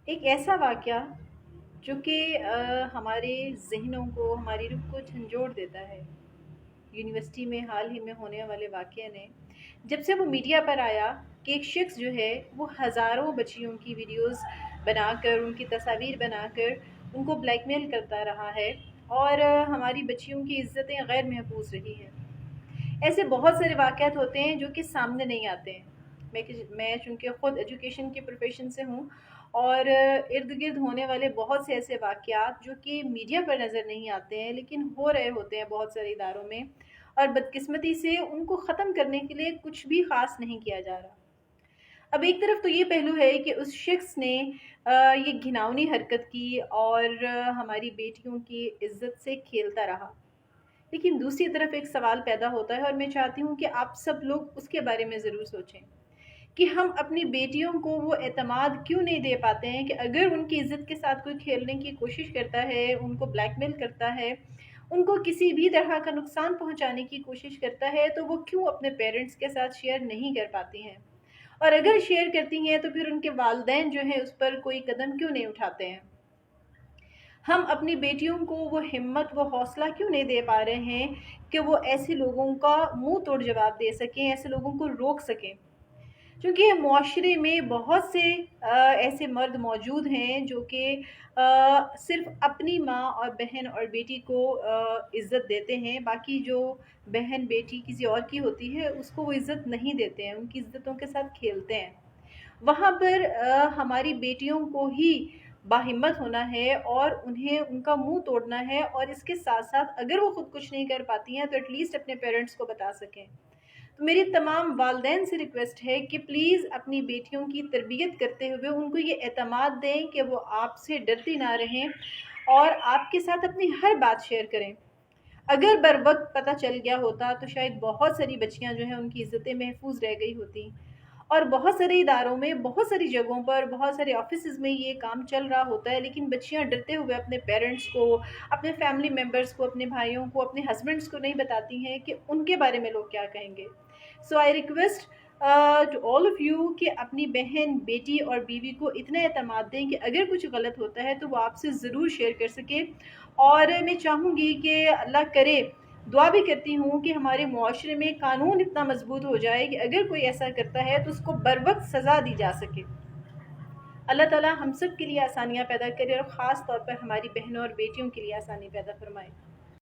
ایک ایسا واقعہ جو کہ ہمارے ذہنوں کو ہماری روح کو جھنجھوڑ دیتا ہے۔ یونیورسٹی میں حال ہی میں ہونے والے واقعے نے جب سے وہ میڈیا پر آیا کہ ایک شخص جو ہے وہ ہزاروں بچیوں کی ویڈیوز بنا کر ان کی تصاویر بنا کر ان کو بلیک میل کرتا رہا ہے اور ہماری بچیوں کی عزتیں غیر محفوظ رہی ہیں۔ ایسے بہت سارے واقعات ہوتے ہیں جو کہ سامنے نہیں آتے ہیں۔ میں چونکہ خود ایجوکیشن کے پروفیشن سے ہوں اور ارد گرد ہونے والے بہت سے ایسے واقعات جو کہ میڈیا پر نظر نہیں آتے ہیں لیکن ہو رہے ہوتے ہیں بہت سارے اداروں میں، اور بدقسمتی سے ان کو ختم کرنے کے لیے کچھ بھی خاص نہیں کیا جا رہا۔ اب ایک طرف تو یہ پہلو ہے کہ اس شخص نے یہ گھناؤنی حرکت کی اور ہماری بیٹیوں کی عزت سے کھیلتا رہا، لیکن دوسری طرف ایک سوال پیدا ہوتا ہے اور میں چاہتی ہوں کہ آپ سب لوگ اس کے بارے میں ضرور سوچیں کہ ہم اپنی بیٹیوں کو وہ اعتماد کیوں نہیں دے پاتے ہیں کہ اگر ان کی عزت کے ساتھ کوئی کھیلنے کی کوشش کرتا ہے، ان کو بلیک میل کرتا ہے، ان کو کسی بھی طرح کا نقصان پہنچانے کی کوشش کرتا ہے، تو وہ کیوں اپنے پیرنٹس کے ساتھ شیئر نہیں کر پاتی ہیں؟ اور اگر شیئر کرتی ہیں تو پھر ان کے والدین جو ہیں اس پر کوئی قدم کیوں نہیں اٹھاتے ہیں؟ ہم اپنی بیٹیوں کو وہ ہمت وہ حوصلہ کیوں نہیں دے پا رہے ہیں کہ وہ ایسے لوگوں کا منہ توڑ جواب دے سکیں، ایسے لوگوں کو روک سکیں؟ چونکہ معاشرے میں بہت سے ایسے مرد موجود ہیں جو کہ صرف اپنی ماں اور بہن اور بیٹی کو عزت دیتے ہیں، باقی جو بہن بیٹی کسی اور کی ہوتی ہے اس کو وہ عزت نہیں دیتے ہیں، ان کی عزتوں کے ساتھ کھیلتے ہیں۔ وہاں پر ہماری بیٹیوں کو ہی باہمت ہونا ہے اور انہیں ان کا منہ توڑنا ہے، اور اس کے ساتھ ساتھ اگر وہ خود کچھ نہیں کر پاتی ہیں تو ایٹ لیسٹ اپنے پیرنٹس کو بتا سکیں۔ تو میری تمام والدین سے ریکویسٹ ہے کہ پلیز اپنی بیٹیوں کی تربیت کرتے ہوئے ان کو یہ اعتماد دیں کہ وہ آپ سے ڈرتی نہ رہیں اور آپ کے ساتھ اپنی ہر بات شیئر کریں۔ اگر بر وقت پتہ چل گیا ہوتا تو شاید بہت ساری بچیاں جو ہیں ان کی عزتیں محفوظ رہ گئی ہوتی، اور بہت سارے اداروں میں بہت ساری جگہوں پر بہت سارے آفیسز میں یہ کام چل رہا ہوتا ہے، لیکن بچیاں ڈرتے ہوئے اپنے پیرنٹس کو، اپنے فیملی ممبرس کو، اپنے بھائیوں کو، اپنے ہسبینڈس کو نہیں بتاتی ہیں کہ ان کے بارے میں لوگ کیا کہیں گے۔ So I request to all of you کہ اپنی بہن بیٹی اور بیوی کو اتنا اعتماد دیں کہ اگر کچھ غلط ہوتا ہے تو وہ آپ سے ضرور شیئر کر سکے، اور میں چاہوں گی کہ اللہ کرے، دعا بھی کرتی ہوں کہ ہمارے معاشرے میں قانون اتنا مضبوط ہو جائے کہ اگر کوئی ایسا کرتا ہے تو اس کو بر وقت سزا دی جا سکے۔ اللہ تعالیٰ ہم سب کے لیے آسانیاں پیدا کرے اور خاص طور پر ہماری بہنوں اور بیٹیوں کے لیے آسانی پیدا فرمائے۔